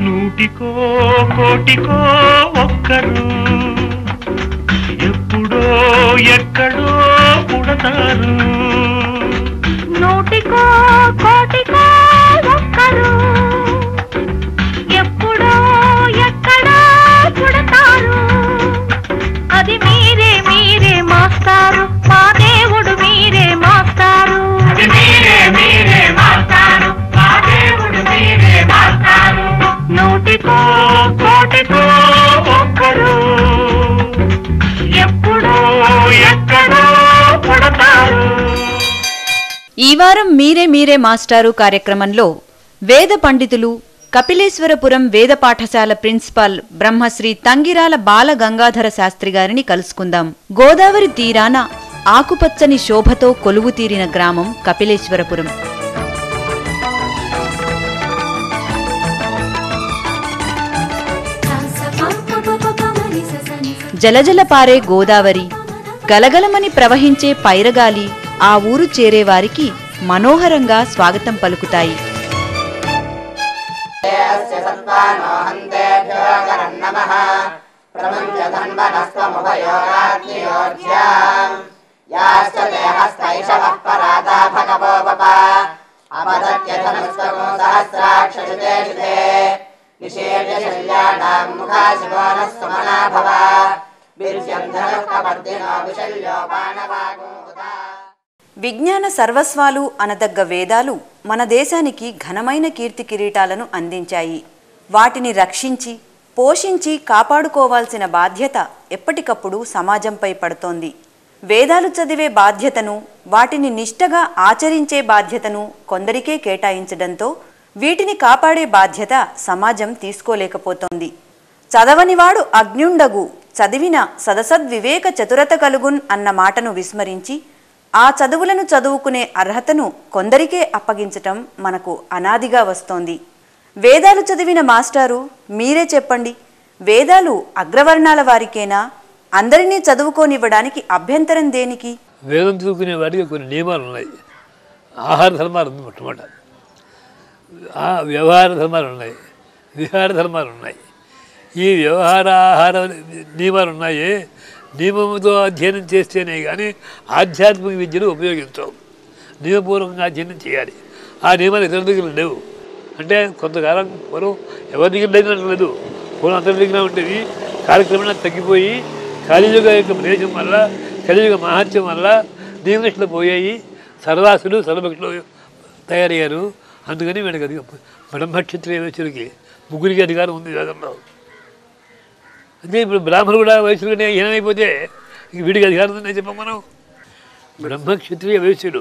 నూటికో కోటికో ఒక్కరు ఎప్పుడో ఎక్కడో పుడతారు. నూటికో కోటికో ఒక్కరు ఎప్పుడో ఎక్కడో పుడతారు. అది మీరే మీరే మాస్టారు, మా దేవుడు మీరే మాస్టారు. అది మీరే మీరే మాస్టారు, మా దేవుడు మీరే మాస్టారు. నూటికో కోటికో ఒక్కరు ఎప్పుడో ఎక్కడో పుడతారు. ఈ వారం మీరే మీరే మాస్టారు కార్యక్రమంలో వేద పండితులు కపిలేశ్వరపురం వేద పాఠశాల ప్రిన్సిపాల్ బ్రహ్మశ్రీ తంగిరాల బాల గంగాధర శాస్త్రి గారిని కలుసుకుందాం. గోదావరి తీరాన ఆకుపచ్చని శోభతో కొలువు తీరిన గ్రామం కపిలేశ్వరపురం. జలజల పారే గోదావరి, గలగలమని ప్రవహించే పైరగాలి ఆ ఊరు చేరేవారికి మనోహరంగా స్వాగతం పలుకుతాయి. విజ్ఞాన సర్వస్వాలు అనదగ్గ వేదాలు మన దేశానికి ఘనమైన కీర్తి కిరీటాలను అందించాయి. వాటిని రక్షించి పోషించి కాపాడుకోవాల్సిన బాధ్యత ఎప్పటికప్పుడు సమాజంపై పడుతోంది. వేదాలు చదివే బాధ్యతను, వాటిని నిష్టగా ఆచరించే బాధ్యతను కొందరికే కేటాయించడంతో వీటిని కాపాడే బాధ్యత సమాజం తీసుకోలేకపోతోంది. చదవనివాడు అజ్ఞుండగు, చదివిన సదసద్వివేక చతురత కలుగున్ అన్న మాటను విస్మరించి ఆ చదువులను చదువుకునే అర్హతను కొందరికే అప్పగించటం మనకు అనాదిగా వస్తోంది. వేదాలు చదివిన మాస్టారు మీరే చెప్పండి, వేదాలు అగ్రవర్ణాల వారికేనా? అందరినీ చదువుకోనివ్వడానికి అభ్యంతరం దేనికి? వేదం చదువుకునే వారికి కొన్ని నియమాలు ఉన్నాయి. ఆహార ధర్మాలు ఉంది, మొట్టమొదట వ్యవహార ధర్మాలు ఉన్నాయి, విహార ధర్మాలు ఉన్నాయి. ఈ వ్యవహార ఆహార నియమాలు ఉన్నాయి. నియమముతో అధ్యయనం చేస్తేనే కానీ ఆధ్యాత్మిక విద్యను ఉపయోగించవు. నియమపూర్వకంగా అధ్యయనం చేయాలి. ఆ నియమాలు ఇతరుల దగ్గర లేవు. అంటే కొంతకాలం పూర్వం ఎవరి దగ్గర లేనట్లేదు, పూర్వం అందరి దగ్గర ఉండేవి. కాలక్రమేణా తగ్గిపోయి కలియుగ యొక్క ప్రదేశం వల్ల, కలియుగ మహత్యం వల్ల నియమనిష్టలు పోయాయి. సర్వాసులు సర్వభక్తులు తయారయ్యారు. అందుకని వీళ్ళకి అది బ్రహ్మక్షత్రియ వయసులకి ముగ్గురికి అధికారం ఉంది వేదంలో. అంటే ఇప్పుడు బ్రాహ్మణుడు కూడా వయసులుగానే ఏమైపోతే వీడికి అధికారం ఉందని చెప్పాం మనం. బ్రహ్మక్షత్రియ వయస్సుడు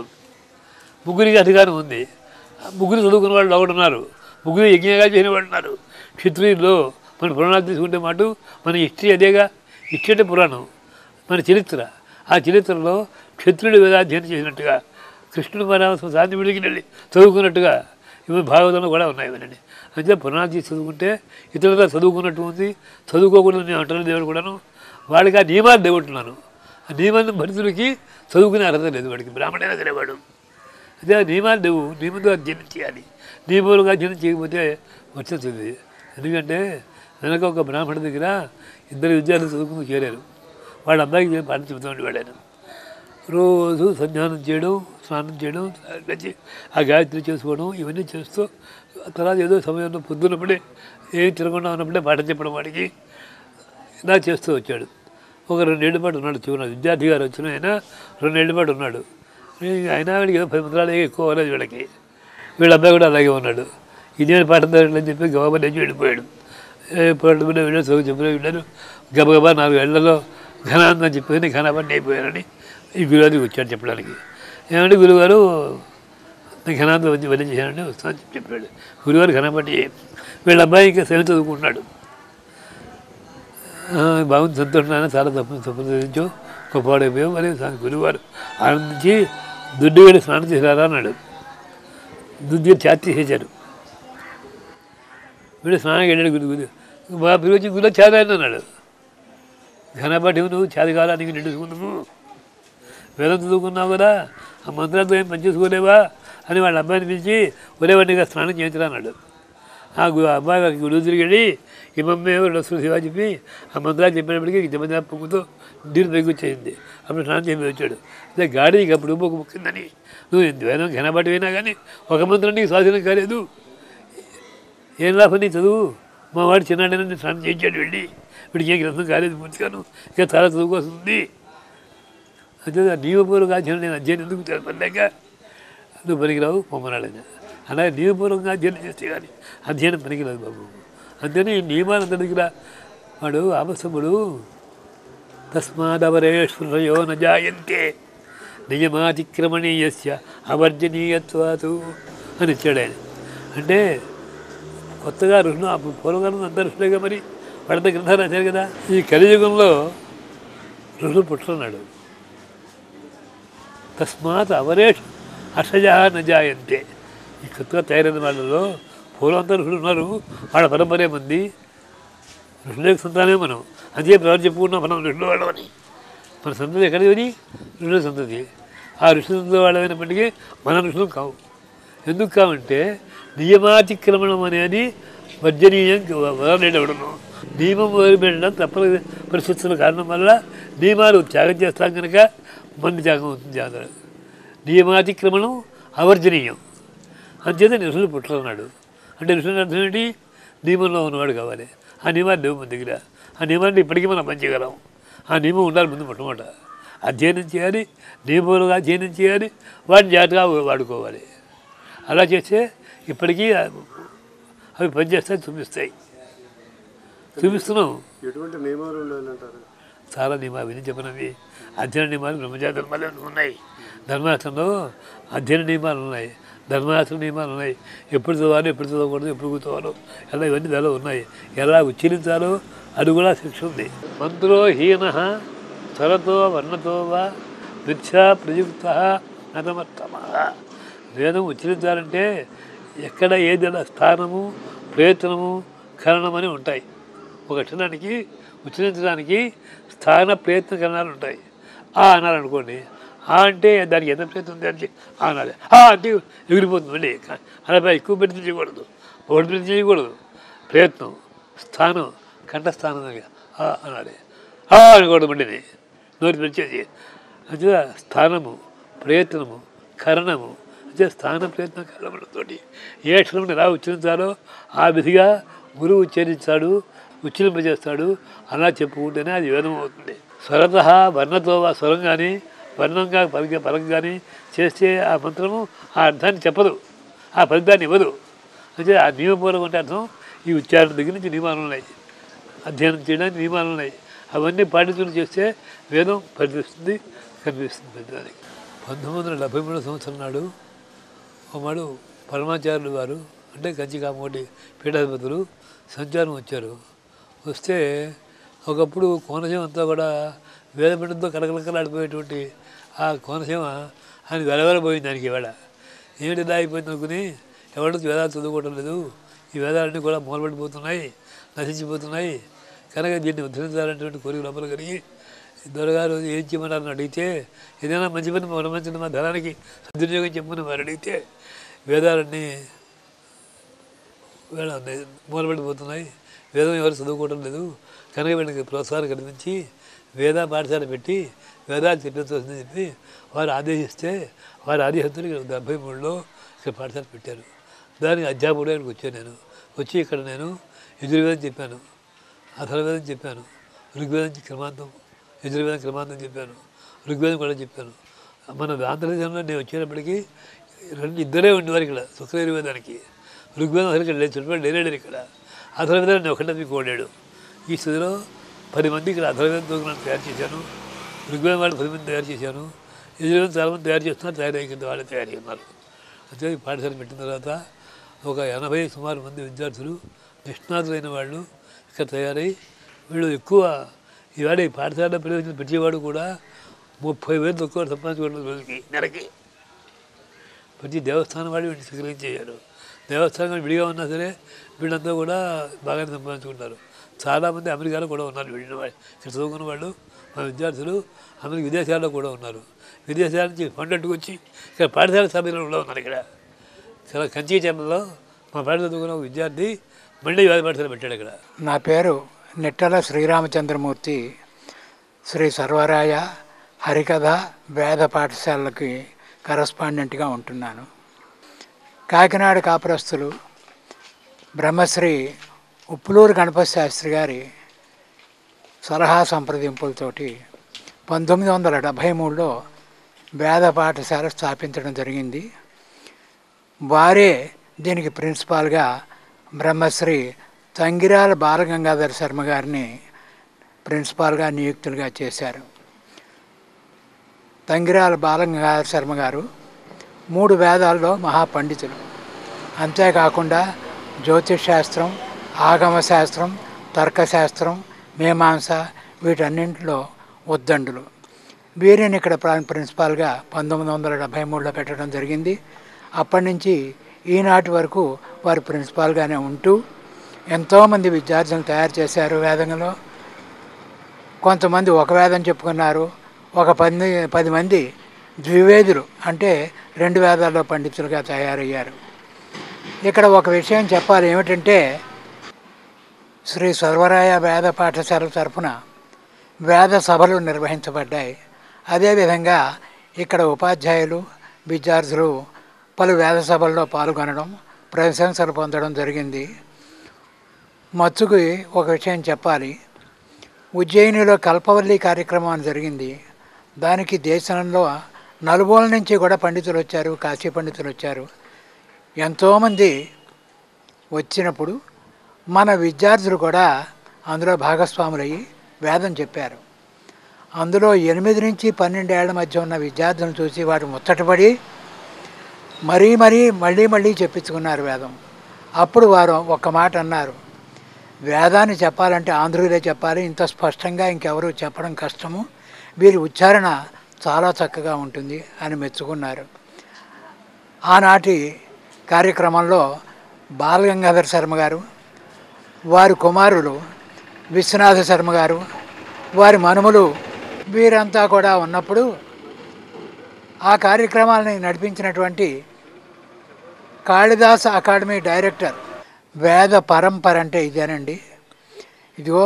ముగ్గురికి అధికారం ఉంది. ముగ్గురు చదువుకున్న వాళ్ళు ఒకడు ఉన్నారు, ముగ్గురు యజ్ఞంగా చేసిన వాళ్ళు ఉన్నారు. క్షత్రియుల్లో మన పురాణాలు తీసుకుంటే మాట మన హిస్టరీ అదేగా. హిస్టరీ అంటే పురాణం, మన చరిత్ర. ఆ చరిత్రలో క్షత్రుడు వేదాధ్యయనం చేసినట్టుగా, కృష్ణుడు పరమాత్మ శాంతి విడికి వెళ్ళి చదువుకున్నట్టుగా ఇవి భాగవతంలో కూడా ఉన్నాయి. ఇవన్నీ అంటే పురాణాలు తీసి చదువుకుంటే ఇతరులుగా చదువుకున్నట్టు ఉంది. చదువుకోకూడదు నేను అంటాను దేవుడు కూడాను. వాడికి ఆ నియమాలు దేవుడుతున్నాను. ఆ నియమాన్ని భరితుడికి చదువుకునే అర్హత లేదు. వాడికి బ్రాహ్మణైనా సరేవాడు. అదే ఆ నియమాలు లేవు. నియమంతో అధ్యయనం చేయాలి. నియమాలుగా అధ్యయనం చేయకపోతే వచ్చేస్తుంది. ఎందుకంటే వెనక ఒక బ్రాహ్మణ దగ్గర ఇద్దరు విద్యార్థులు చదువుకుని చేరారు. వాళ్ళ అబ్బాయికి పాఠం చెబుతూ ఉండేవాడు. ఆయన రోజు సంధ్యానం చేయడం, స్నానం చేయడం, వచ్చి ఆ గాయత్రి చేసుకోవడం, ఇవన్నీ చేస్తూ తర్వాత ఏదో సమయంలో పొద్దున్నప్పుడే ఏం తిరగకుండా ఉన్నప్పుడే పాఠం చెప్పడం వాడికి ఇలా చేస్తూ వచ్చాడు. ఒక 2 ఏళ్ళ పాటు ఉన్నాడు. చివరి విద్యార్థి గారు వచ్చిన ఆయన 2 ఏళ్ళ పాటు ఉన్నాడు. అయినా వీడికి ఏదో 10 మంత్రాలు ఎక్కువ అవ్వలేదు వీళ్ళకి. వీళ్ళ అబ్బాయి కూడా అలాగే ఉన్నాడు. ఇదే పాఠం అని చెప్పి గబాబా నుంచి వెళ్ళిపోయాడు. పాఠం మీద వెళ్ళి చదువు చెప్పిన వెళ్ళారు. గబగబా 4 ఏళ్లలో ఘనాందని చెప్పి ఘనాపడి అయిపోయారని ఈ గురువారికి వచ్చాడు చెప్పడానికి. ఏమంటే గురువుగారు ఘనాంతం వచ్చి వదిలి చేశానంటే వస్తానని చెప్పాడు. గురువారు ఘనపట్టి వీళ్ళ అబ్బాయి ఇంకా సేవ చదువుకుంటున్నాడు. బాగుంది, సంతోషం, చాలా తప్పించో గొప్పవాడైపోయాం. మరి గురువారు ఆనందించి దుడ్డు వెళ్ళి స్నానం చేశారా అన్నాడు. దుడ్డు ఛాతి చేశారు. వీడు స్నానానికి వెళ్ళాడు. మా పిలిచి గుళ్ళో చేదాన్ని అన్నాడు. ఘనపడి నువ్వు చేదకాలానికి నిండుకున్నాము, వేదం చదువుకున్నావు కదా, ఆ మంత్రాలతో ఏం పనిచేసుకోలేవా అని వాళ్ళ అబ్బాయిని పిలిచి ఒరేవాడిగా స్నానం చేయించరా అన్నాడు. ఆ అబ్బాయి వారికి గురువు తిరిగి ఈ మమ్మీ రసూలు శివ చెప్పి ఆ మంత్రాలు చెప్పినప్పటికీ జమజా పొంగుతో నీరు పైకి వచ్చేసింది. అప్పుడు స్నానం చేసి వచ్చాడు. అదే గాడికి అప్పుడు ఒక ముక్కిందని నువ్వు వేదం ఘనపడి అయినా కానీ ఒక మంత్రం నీకు స్వాధీనం కాలేదు, ఏం లాభం నీ చదువు. మా వాడు చిన్నాడైనా నేను స్నానం చేయించాడు వెళ్ళి, వీడికి ఏం గ్రంథం కాలేదు పూర్తిగాను, ఇక చాలా చదువుకొస్తుంది. అంతే నియమపూర్వక అధ్యయనం నేను అధ్యయనం ఎందుకు తెలపలేక నువ్వు పనికిరావు పొమ్మనాడని. అలాగే నియమపూర్వకంగా అధ్యయనం చేస్తే కానీ అధ్యయనం పనికిరాదు బాబు. అంతేనే ఈ నియమాలు అంత దగ్గర వాడు ఆపస్తముడు తస్మాదవరేశ్వరయో నజాయంతే నియమాతిక్రమణీయస్య అవర్జనీయత్వాతు అని ఇచ్చాడు ఆయన. అంటే కొత్తగా ఋషులు అప్పుడు పూర్వకాలం అంతా ఋషులేగా మరి వాడంతా గ్రంథాలు రాశారు కదా. ఈ కలియుగంలో ఋషులు పుట్టున్నాడు. తస్మాత్ అవరేష్ అషజా నజాయంతే. ఈ కొత్తగా తయారైన వాళ్ళలో పూర్వంతా ఋషులు ఉన్నారు, వాళ్ళ పరంపరే మంది ఋషులకు సంతానమే మనం. అదే ఎవరు చెప్పుకున్నాం మనం ఋషుల వాళ్ళని. మన సంతతి ఎక్కడిది? ఋషుల సంతతి. ఆ ఋషుల వాళ్ళమైనప్పటికీ మన ఋషులు కావు. ఎందుకు కావంటే నియమాతిక్రమణం అనేది వర్జనీయం వదలలేడవడము. నియమం వదిలిపెట్టడం తప్పని పరిస్థితుల కారణం వల్ల నియమాలు త్యాగం చేస్తాం కనుక మన త్యాగం అవుతుంది. జాతర నియమాతిక్రమణం అవర్జనీయం. అంచేత ఋషులు పుట్టున్నాడు. అంటే ఋషులు అర్థం ఏంటి? నియమంలో ఉన్నవాడు కావాలి. ఆ నియమాలు లేవు మన దగ్గర. ఆ నియమాన్ని ఇప్పటికీ మనం పనిచేయగలం. ఆ నియమం ఉండాలి ముందు మొట్టమొదట. అధ్యయనం చేయాలి, నియమాలుగా అధ్యయనం చేయాలి, వాటిని జాగ్రత్తగా వాడుకోవాలి. అలా చేస్తే ఇప్పటికీ అవి పనిచేస్తాయి, చూపిస్తున్నాం. ఎటువంటి నియమాలు ఉండాలంటారు? చాలా నియమాలు విని చెప్పినవి అధ్యయన నియమాలు బ్రహ్మచార ధర్మాలు ఉన్నాయి. ధర్మాసనంలో అధ్యయన నియమాలు ఉన్నాయి, ధర్మాసన నియమాలు ఉన్నాయి. ఎప్పుడు చదవాలి, ఎప్పుడు చదవకూడదు, ఎప్పుడు కూర్చోవాలో ఎలా ఇవన్నీ దానిలో ఉన్నాయి. ఎలా ఉచ్చరించాలో అది కూడా శిక్ష ఉంది. మంత్రో హీన స్వరతో వర్ణతో వా మిథ్యా ప్రయుక్త అనమత్తమ. వేదం ఉచ్చరించాలంటే ఎక్కడ ఏదైనా స్థానము, ప్రయత్నము, కరణమని ఉంటాయి. ఒక అక్షరానికి ఉచ్చరించడానికి స్థాన ప్రయత్న కరణాలు ఉంటాయి. ఆ అనాలనుకోండి, ఆ అంటే దానికి ఎంత ప్రయత్నం ఉంది అంటే ఆ అనాలి. ఆ అంటే ఎగిరిపోతుంది మళ్ళీ. అలా ఎక్కువ ప్రయత్నం చేయకూడదు, ఒకటి ప్రయత్నం చేయకూడదు. ప్రయత్నం, స్థానం, కంఠస్థానం అనాలి. ఆ అనకూడదు మళ్ళీ నోటి పెంచేసి. అంటే స్థానము, ప్రయత్నము, కరణము, అంటే స్థాన ప్రయత్న కరణములతోటి ఏ అక్షరం ఎలా ఉచ్చరించాలో ఆ విధిగా గురువు ఉచ్చరించాడు, ఉచ్చరింపజేస్తాడు. అలా చెప్పుకుంటేనే అది వేదం అవుతుంది. స్వరత వర్ణతో స్వరం కానీ వర్ణంగా పలక కానీ చేస్తే ఆ మంత్రము ఆ అర్థాన్ని చెప్పదు, ఆ ఫలితాన్ని ఇవ్వదు. అంటే ఆ నియమపూర్వకం అంటే అర్థం ఈ ఉచ్చారణ దగ్గర నుంచి నియమాలు ఉన్నాయి, అధ్యయనం చేయడానికి నియమాలు ఉన్నాయి. అవన్నీ పాటించుకుని చేస్తే వేదం ఫలిస్తుంది, కనిపిస్తుంది ఫలితానికి. 1973 సంవత్సరం నాడు ఒకమాడు పరమాచార్యులు వారు అంటే కంచి కామకోటి పీఠాధిపతులు సంచారం వచ్చారు. వస్తే ఒకప్పుడు కోనసీమ అంతా కూడా వేదపండితో కలకలకలాడిపోయేటువంటి ఆ కోనసీమ ఆయన వెలవెలబోయింది. దానికి ఇవాళ ఏమిటి ఇలా అయిపోయింది అనుకుని ఎవరు వేదాలు చదువుకోవటం లేదు, ఈ వేదాలన్నీ కూడా మూలపడిపోతున్నాయి, నశించిపోతున్నాయి కనుక దీన్ని ఉద్ధరించాలనేటువంటి కోరిక లోపల కలిగి దొరగారు ఏం చేయమన్నారని అడిగితే ఏదైనా మంచి పని మంచి మా ధనానికి సద్వినియోగం చెప్పమని వారు అడిగితే వేదాలన్నీ మూలపడిపోతున్నాయి, వేదం ఎవరు చదువుకోవడం లేదు కనుక వీళ్ళకి ప్రోత్సాహం కల్పించి వేద పాఠశాల పెట్టి వేదాలు చెప్పించవలసిందని చెప్పి వారు ఆదేశిస్తే వారి ఆదేశంతో ఇక్కడ 73లో ఇక్కడ పాఠశాల పెట్టారు. దానికి అధ్యాపకుడు ఇక్కడికి వచ్చాను. నేను వచ్చి ఇక్కడ నేను యజుర్వేదం చెప్పాను, అథర్వవేదం చెప్పాను, ఋగ్వేదం క్రమాంతం, యజుర్వేదం క్రమాంతం చెప్పాను, ఋగ్వేదం కూడా చెప్పాను. మన ఆంధ్రదేశంలో నేను వచ్చేటప్పటికీ ఇద్దరే ఉండేవారు ఇక్కడ శుక్రయజుర్వేదానికి. ఋగ్వేదం అసలు ఇక్కడ లేదు, చుట్టుపక్కల లేరేడు ఇక్కడ. అథర్వవేదం నేను ఒకటే మీకు ఓడాడు. ఈ స్థితిలో 10 మంది ఇక్కడ అథర్వవేదంతో నన్ను తయారు చేశాను, ఋగ్వేదం వాళ్ళు 10 మంది తయారు చేశాను, యజుర్వేదం చాలామంది తయారు చేస్తున్నారు, తయారయ్యేంత వాళ్ళే తయారు చేస్తున్నారు. అంటే ఈ పాఠశాల పెట్టిన తర్వాత ఒక 80 సుమారు మంది విద్యార్థులు నిష్ణాతులైన వాళ్ళు ఇక్కడ తయారై వీళ్ళు ఎక్కువ ఈవాడ ఈ పాఠశాల ప్రవేశం పెట్టేవాడు కూడా 30,000 తక్కువ సంపాదించుకోవడం రోజుకి నెలకి. ప్రతి దేవస్థానం వాళ్ళు వీటిని స్వీకరించేయారు. దేవస్థానం విడిగా ఉన్నా సరే వీళ్ళంతా కూడా బాగానే సంపాదించుకుంటారు. చాలామంది అమెరికాలో కూడా ఉన్నారు. వెళ్ళిన వాళ్ళు ఇక్కడ చదువుకున్న వాళ్ళు మా విద్యార్థులు అమెరికా విదేశాల్లో కూడా ఉన్నారు. విదేశాల నుంచి ఫండ్ వచ్చి ఇక్కడ పాఠశాల సభ్యులు కూడా ఉన్నారు. ఇక్కడ చాలా కంచి చెన్నలో మా పాఠ చదువుకున్న ఒక విద్యార్థి మళ్ళీ వేద పాఠశాల పెట్టాడు ఇక్కడ. నా పేరు నిట్టల శ్రీరామచంద్రమూర్తి. శ్రీ సర్వరాయ హరికథ వేద పాఠశాలకి కరస్పాండెంట్గా ఉంటున్నాను. కాకినాడ కాపురస్తులు బ్రహ్మశ్రీ ఉప్పులూరు గణపతి శాస్త్రి గారి సలహా సంప్రదింపులతోటి 1973లో వేద పాఠశాల స్థాపించడం జరిగింది. వారే దీనికి ప్రిన్సిపాల్గా బ్రహ్మశ్రీ తంగిరాల బాలగంగాధర శర్మ గారిని ప్రిన్సిపాల్గా నియుక్తులుగా చేశారు. తంగిరాల బాలగంగాధర శర్మ గారు 3 వేదాల్లో మహాపండితులు. అంతేకాకుండా జ్యోతిష్ శాస్త్రం, ఆగమశాస్త్రం, తర్కశాస్త్రం, మీమాంస వీటన్నింటిలో ఉద్దండులు. వీరిని ఇక్కడ ప్రిన్సిపాల్గా 1973లో పెట్టడం జరిగింది. అప్పటి నుంచి ఈనాటి వరకు వారు ప్రిన్సిపాల్గానే ఉంటూ ఎంతోమంది విద్యార్థులను తయారు చేశారు. వేదంలో కొంతమంది ఒక వేదం చెప్పుకున్నారు. ఒక 10 మంది ద్వివేదులు అంటే 2 వేదాల్లో పండితులుగా తయారయ్యారు. ఇక్కడ ఒక విషయం చెప్పాలి. ఏమిటంటే శ్రీ సర్వరాయ వేద పాఠశాల తరఫున వేద సభలు నిర్వహించబడ్డాయి. అదేవిధంగా ఇక్కడ ఉపాధ్యాయులు విద్యార్థులు పలు వేద సభల్లో పాల్గొనడం, ప్రశంసలు పొందడం జరిగింది. మచ్చుకి ఒక విషయం చెప్పాలి. ఉజ్జయినిలో కల్పవల్లి కార్యక్రమం అని జరిగింది. దానికి దేశంలో నలుమూల నుంచి కూడా పండితులు వచ్చారు, కాశీ పండితులు వచ్చారు. ఎంతోమంది వచ్చినప్పుడు మన విద్యార్థులు కూడా అందులో భాగస్వాములయ్యి వేదం చెప్పారు. అందులో 8 నుంచి 12 ఏళ్ల మధ్య ఉన్న విద్యార్థులను చూసి వారు ముచ్చటపడి మళ్ళీ చెప్పించుకున్నారు వేదం. అప్పుడు వారు ఒక్క మాట అన్నారు, వేదాన్ని చెప్పాలంటే ఆంధ్రులే చెప్పాలి, ఇంత స్పష్టంగా ఇంకెవరు చెప్పడం కష్టము, వీరి ఉచ్చారణ చాలా చక్కగా ఉంటుంది అని మెచ్చుకున్నారు. ఆనాటి కార్యక్రమంలో బాలగంగాధర శర్మ గారు, వారి కుమారులు విశ్వనాథ శర్మ గారు, వారి మనుమలు వీరంతా కూడా ఉన్నప్పుడు ఆ కార్యక్రమాలని నడిపించినటువంటి కాళిదాస అకాడమీ డైరెక్టర్ వేద పరంపర అంటే ఇదేనండి. ఇదిగో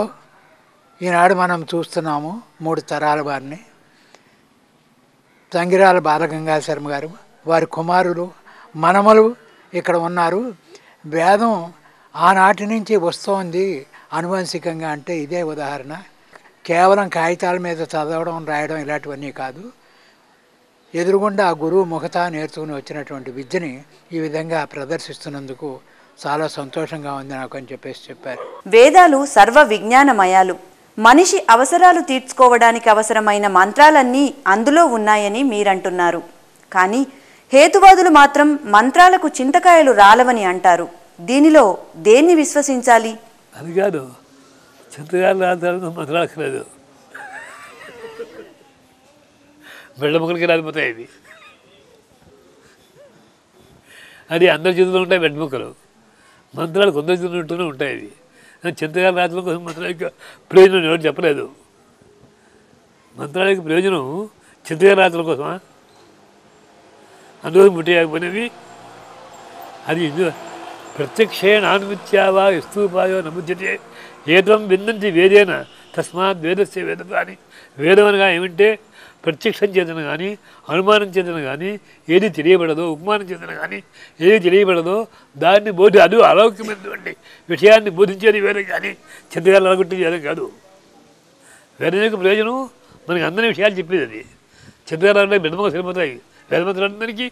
ఈనాడు మనం చూస్తున్నాము 3 తరాల వారిని. తంగిరాల బాలగంగాధర శర్మ గారు, వారి కుమారులు మనమలు ఇక్కడ ఉన్నారు. వేదం ఆనాటి నుంచి వస్తోంది అనువంశికంగా అంటే ఇదే ఉదాహరణ. కేవలం కాగితాల మీద చదవడం, రాయడం ఇలాంటివన్నీ కాదు. ఎదురుగుండా ఆ గురువు ముఖతా నేర్చుకుని వచ్చినటువంటి విద్యని ఈ విధంగా ప్రదర్శిస్తున్నందుకు చాలా సంతోషంగా ఉంది నాకు అని చెప్పారు. వేదాలు సర్వ విజ్ఞానమయాలు. మనిషి అవసరాలు తీర్చుకోవడానికి అవసరమైన మంత్రాలన్నీ అందులో ఉన్నాయని మీరంటున్నారు. కానీ హేతువాదులు మాత్రం మంత్రాలకు చింతకాయలు రాలవని అంటారు. దీనిలో దేన్ని విశ్వసించాలి? అది కాదు, చింతకాయలు రాలని మంత్రాలక్కర్లేదు, బెళ్ళ ముక్కలకి రాలిపోతాయి. ఇవి అది అందరి చేతుల్లో ఉంటాయి బెడ్ ముక్కలు. మంత్రాలు కొందరి చేతులుంటూనే ఉంటాయి. ఇవి చింతకాయలు రాత్రుల కోసం మంత్రాలకి ప్రయోజనం ఎవరు చెప్పలేదు. మంత్రాలకి ప్రయోజనం చింతకాయల రాత్రుల కోసమా? అందుకోసం ముట్టేయకపోయినవి. అది ప్రత్యక్షేణ ఆన్మిత్యావా స్తూపాయో నముద్యతే ఏతం విందంతి వేదేన తస్మాత్ వేదస్య వేదత అని. వేదం అనగా ఏమంటే ప్రత్యక్షం చేతన కానీ అనుమానం చేతన కానీ ఏది తెలియబడదో, ఉపమానం చేతన కానీ ఏది తెలియబడదో దాన్ని అది అలౌకికమైనటువంటి విషయాన్ని బోధించేది వేదం కానీ చింతకాయలు అలగొట్టేది వేదం కాదు. వేదం యొక్క ప్రయోజనం మనకి అందరి విషయాలు చెప్పేది. అది చింతకాయలు అంటే బెడమకు సరిపోతాయి వేదమంత్రాలు అందరికీ.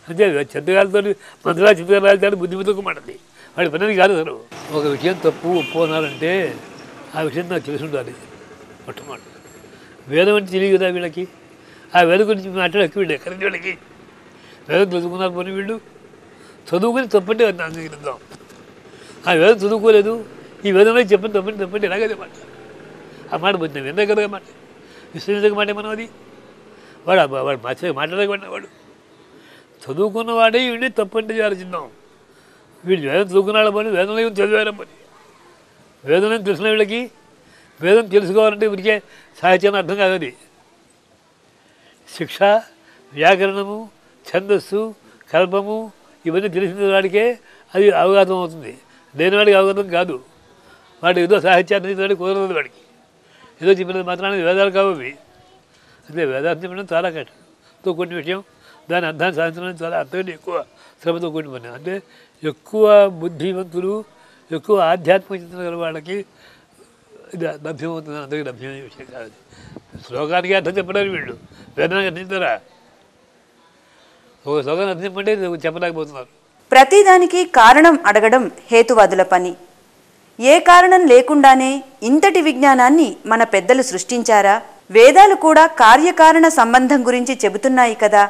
అంతే చింతకాయలతో మంత్రాలు చింతకాయలు రాజాలు బుద్ధిమంతుకు మాటది, వాడి పని కాదు. అసలు ఒక విషయం తప్పు ఒప్పు అన్నారంటే ఆ విషయం నాకు తెలిసి ఉండాలి. మొట్టమొదటి వేదం అంటే తెలియదు కదా వీళ్ళకి. ఆ వేదం గురించి మాట్లాడక వీళ్ళు ఎక్కడి నుంచి వీళ్ళకి వేదం చదువుకున్నారు. పోనీ వీళ్ళు చదువుకొని తప్పంటే అంగీకరిద్దాం. ఆ వేదం చదువుకోలేదు, ఈ వేదంలో చెప్పండి తప్పండి ఎలాగదే మాట. ఆ మాట పొందిన విందా కదా మాట, విశ్వసించక మాట మనం. అది వాడు మాట్లాడకపోయినా వాడు చదువుకున్నవాడే వీడిని తప్పంటే ఆలోచిద్దాం. వీడు వేదం చదువుకున్నాడు పని, వేదంలో చదివారా పని. వేదం తెలిసిన వీళ్ళకి వేదం తెలుసుకోవాలంటే ఉరికే సాహిత్యాన్ని అర్థం కాదు. అది శిక్ష, వ్యాకరణము, ఛందస్సు, కల్పము ఇవన్నీ తెలిసిన వాడికే అది అవగాహన అవుతుంది. లేనివాడికి అవగాహన కాదు. వాడు ఏదో సాహిత్యాన్ని వాడికి కుదరదు. వాడికి ఏదో చెప్పినది మాత్రానికి వేదాలు కావు అవి. అంటే వేదాంతం చెప్పడం చాలా కష్టంతో కూడిన విషయం. దాని అర్థాన్ని సాధించడం చాలా అంతకంటే ఎక్కువ శ్రమతో కూడిన పని. అంటే ఎక్కువ బుద్ధివంతులు, ఎక్కువ ఆధ్యాత్మిక చింతన గల వాళ్ళకి ఇది లభ్యమవుతుంది. అందరికీ లభ్యమయ్యే విషయం కాదు. శ్లోకానికి అర్థం చెప్పడానికి వీళ్ళు వేదానికి అర్థం చెప్తారా? ఒక శ్లోకాన్ని అర్థం చెప్పంటే చెప్పలేకపోతున్నారు. ప్రతిదానికి కారణం అడగడం హేతువాదుల పని. ఏ కారణం లేకుండానే ఇంతటి విజ్ఞానాన్ని మన పెద్దలు సృష్టించారా? వేదాలు కూడా కార్యకారణ సంబంధం గురించి చెబుతున్నాయి కదా.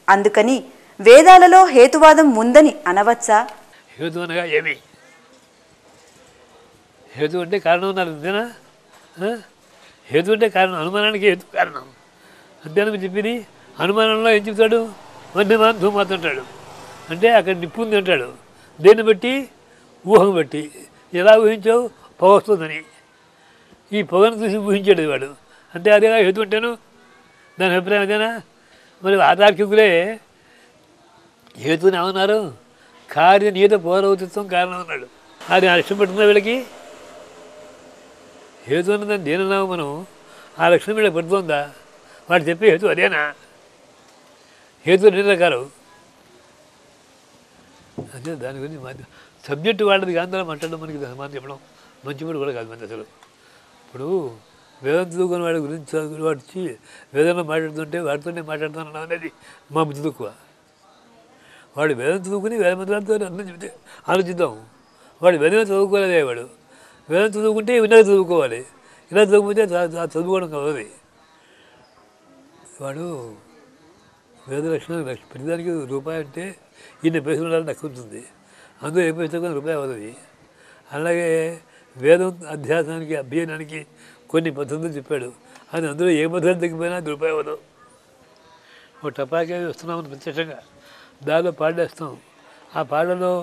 అందుకని వేదాలలో హేతువాదం ఉందని అనవచ్చా? హేతు అనగా ఏమి? హేతు అంటే కారణం ఉన్నారు అంతేనా? హేతు అంటే కారణం, అనుమానానికి హేతు కారణం అంతేనా మీరు చెప్పింది? అనుమానంలో ఏం చెప్తాడు? వన్యమాన్ ధూమాత్ అంటాడు. అంటే అక్కడ నిప్పు ఉంది అంటాడు. దేన్ని బట్టి? ఊహను బట్టి. ఎలా ఊహించావు? పొగ వస్తుందని. ఈ పొగను చూసి ఊహించాడు వాడు. అంటే అదేగా హేతు అంటాను. దాని అభిప్రాయం అదేనా? మరి ఆతార్కికులే హేతుని ఏమన్నారు? కార్యనీత పౌరవతిత్వం కారణం అన్నాడు. అది ఆ లక్ష్యం పెట్టుకున్న వీళ్ళకి హేతు అన్నదాన్ని దేనన్నావు మనం? ఆ లక్ష్యం వీళ్ళకి పెడుతుందా? వాడు చెప్పే హేతు అదేనా? హేతు అన్ని రకాలు. అదే దాని గురించి సబ్జెక్టు వాళ్ళది గాంధార మాట్లాడడం మనకి సమానం చెప్పడం మంచివాడు కూడా కాదు. మంది అసలు ఇప్పుడు వేదం చదువుకుని వాడి గురించి వాడు వచ్చి వేదంలో మాట్లాడుతుంటే వాడితోనే మాట్లాడుతున్నాను అనేది మా బుద్ధి తక్కువ. వాడు వేదం చదువుకుని వేద మంత్రాలతో అర్థం చెప్తే ఆలోచిద్దాం. వాడు వేదమే చదువుకోలేదే. వాడు వేదం చదువుకుంటే వినగా చదువుకోవాలి. ఇలా చదువుకుంటే చదువుకోవడం కావాలి. వాడు వేద లక్షణం ప్రతిదానికి రూపాయి అంటే ఇన్ని పైసలు ఉండాలని దక్కుతుంది. అందులో ఏ పైసలు రూపాయి అవుతుంది. అలాగే వేదం అధ్యాసానికి అభ్యయనానికి కొన్ని పద్ధతులు చెప్పాడు. అది అందులో ఏ పద్ధతి తగ్గిపోయినా అది రూపాయి అవ్వదు. ఒక టపాకాయ వస్తున్నామని ప్రత్యక్షంగా దానిలో పాడేస్తాం. ఆ పాటలో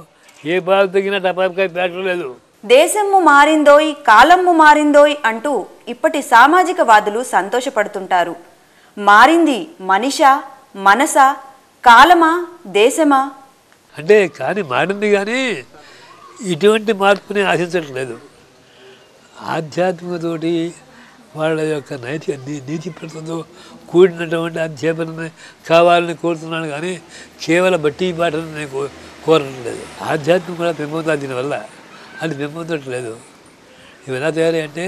ఏ పాట తగ్గినా టపాకాయ ప్యాటం లేదు. దేశము మారిందోయ్, కాలము మారిందోయ్ అంటూ ఇప్పటి సామాజిక వాదులు సంతోషపడుతుంటారు. మారింది మనిషా, మనసా, కాలమా, దేశమా? అంటే కానీ మారింది, కానీ ఇటువంటి మార్పుని ఆశించట్లేదు. ఆధ్యాత్మికతోటి వాళ్ళ యొక్క నీతి ప్రతితో కూడినటువంటి అధ్యాపన కావాలని కోరుతున్నాను, కానీ కేవలం బట్టి పాటను నేను కోరట్లేదు. ఆధ్యాత్మికం కూడా పెంపొందాలి. దీనివల్ల అది పెంపొందట్లేదు. ఇవి ఎలా తయారై అంటే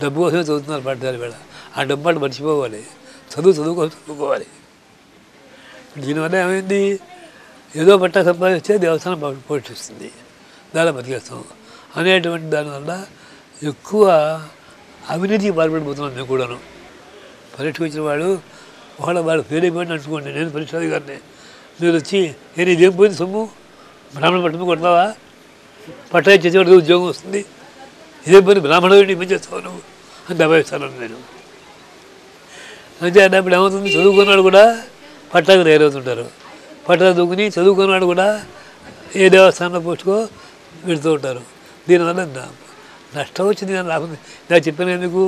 డబ్బు కోసమే చదువుతున్నారు పాఠశాల వేళ. ఆ డబ్బు పాటు మర్చిపోవాలి. చదువు కోసం చదువుకోవాలి. దీనివల్ల ఏమైంది? ఏదో పట్టా సంపాదిస్తే దేవస్థానం పోషిస్తుంది, దాని బతికేస్తాం అనేటువంటి దానివల్ల ఎక్కువ అవినీతికి పాల్పడిపోతున్నాం. మేము కూడాను పరీక్ష వచ్చిన వాడు వాడు ఫెయిల్ అయిపోయిన అనుకోండి, నేను పరీక్ష అధికారిని, మీరు వచ్చి నేను ఇదేం పోయింది సొమ్ము, బ్రాహ్మణ పట్టణం కొడతావా, పట్టా చేసేవాడికి ఉద్యోగం వస్తుంది, ఇదేం పోయింది బ్రాహ్మణుడిని ఏం చేస్తావు నువ్వు అని దబాయిస్తాను నేను. అంటే అన్నప్పుడు ఏమవుతుంది? చదువుకున్నాడు కూడా పట్టాకు తయారవుతుంటారు. పట్టా చదువుకుని చదువుకున్నాడు కూడా ఏ దేవస్థానంలో పోస్టుకో పెడుతూ ఉంటారు. దీనివల్ల నష్టం వచ్చింది, కానీ లాభం ఇలా చెప్పిన ఎందుకు?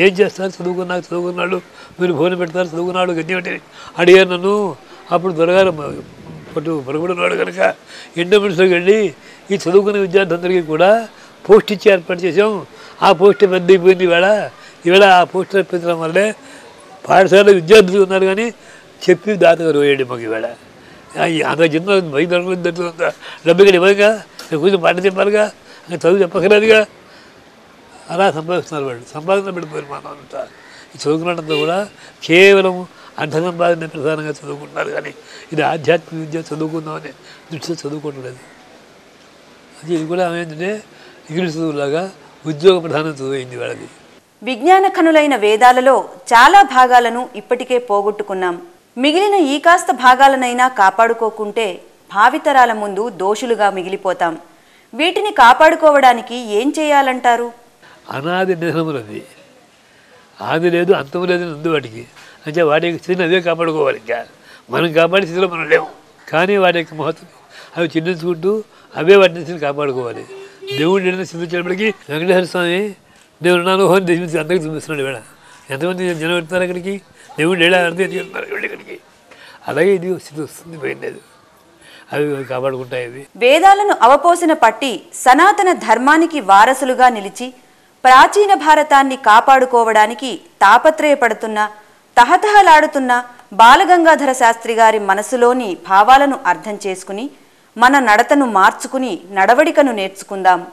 ఏం చేస్తారు? చదువుకున్నాడు, మీరు భోజనం పెడతారు, చదువుకున్నాడు గట్టి అంటే అడిగారు నన్ను. అప్పుడు దొరగారు పొరగడున్నాడు కనుక ఎండోమెంట్స్లోకి వెళ్ళి ఈ చదువుకునే విద్యార్థులందరికీ కూడా పోస్ట్ ఇచ్చి ఏర్పాటు చేసాం. ఆ పోస్ట్ పెద్ద అయిపోయింది. ఈవేళ ఆ పోస్ట్ రప్పించడం వల్లే పాఠశాలలో విద్యార్థులు ఉన్నారు, కానీ చెప్పి దాతగా రోయండి మాకు. ఈవేళ అంత చిన్న బయట డబ్బు ఇక్కడ ఇవ్వగా కొంచెం పాట చెప్పాలిగా, చదువు చెప్పకలేదుగా. అలా సంపాదిస్తున్నారు వాళ్ళు. సంపాదన పడిపోయారు మనం అంతా. ఈ చదువుకున్నదంతా కూడా కేవలం అర్థ సంపాదన ప్రధానంగా చదువుకుంటున్నారు, కానీ ఇది ఆధ్యాత్మిక విద్య చదువుకుందామని దృష్టితో చదువుకోవట్లేదు. అది ఇది కూడా ఏమైందంటే ఇంగ్లీష్ చదువులాగా ఉద్యోగ ప్రధానం చదువు అయింది వాళ్ళది. విజ్ఞాన ఖనులైన వేదాలలో చాలా భాగాలను ఇప్పటికే పోగొట్టుకున్నాం. మిగిలిన ఈ కాస్త భాగాలనైనా కాపాడుకోకుంటే భావితరాల ముందు దోషులుగా మిగిలిపోతాం. వీటిని కాపాడుకోవడానికి ఏం చేయాలంటారు? అనాది నిధనములది, ఆది లేదు అంతము లేదు ఉంది వాటికి. అంటే వాటి యొక్క స్థితిని అవే కాపాడుకోవాలి. ఇంకా మనం కాపాడే స్థితిలో మనం లేవు, కానీ వాటి యొక్క మహత్వం అవి చిందించుకుంటూ అవే వాటిని స్థితిని కాపాడుకోవాలి. దేవుడు ఏదైనా చూపించేటప్పటికి వెంకటేశ్వర స్వామి దేవుడు అనుభవం చూపించి అందరికీ చూపిస్తున్నాడు ఇవాళ. ఎంతమంది జనం వెళ్తున్నారు అక్కడికి, దేవుడు ఎలా అర్థం చేస్తున్నారు ఇక్కడికి. అలాగే ఇది స్థితి వస్తుంది, పోయింది. అవి కాపాడుకుంటాయి. అవి వేదాలను అవపోసిన పట్టి సనాతన ధర్మానికి వారసులుగా నిలిచి ప్రాచీన భారతాన్ని కాపాడుకోవడానికి తాపత్రయపడుతున్న తహతహలాడుతున్న బాలగంగాధర శాస్త్రి గారి మనసులోని భావాలను అర్థం చేసుకుని మన నడతను మార్చుకుని నడవడికను నేర్చుకుందాం.